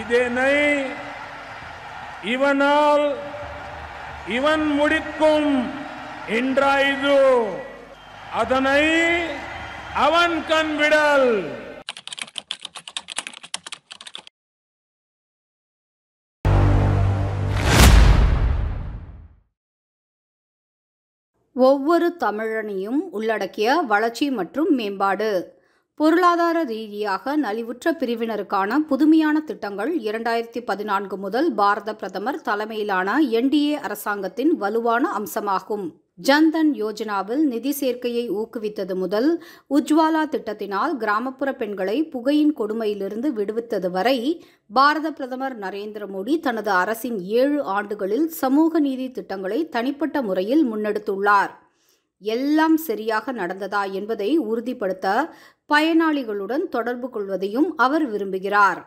இதனை இவனால் இவன் முடிக்கும் என்றாய்து அதனை அவன் கண்விடல். ஒவ்வொரு தமிழனையும் உள்ளடக்கிய வளர்ச்சி மற்றும் மேம்பாடு. பொருளாதார ரீதியாக நலிவுற்ற பிரிவினருக்கான புதுமையான திட்டங்கள் 2014 முதல் பாரத பிரதமர் தலைமையிலான NDA அரசாங்கத்தின் வலுவான அம்சமாகும். ஜன்தன் யோஜனாவில் நிதி சேர்க்கையை ஊக்குவித்தது முதல் உஜ்வாலா திட்டத்தினால் கிராமப்புற பெண்களை புகையின் கொடுமையிலிருந்து விடுவித்தது வரை பாரத பிரதமர் நரேந்திர மோடி தனது அரசின் 7 ஆண்டுகளில் சமூக நீதி திட்டங்களை தனிப்பட்ட முறையில் முன்னெடுத்துள்ளார். எல்லாம் சரியாக நடந்ததா என்பதை உறுதிப்படுத்த பயனாளிகளுடன் தொடர்பு கொள்வதையும் அவர் விரும்புகிறார்.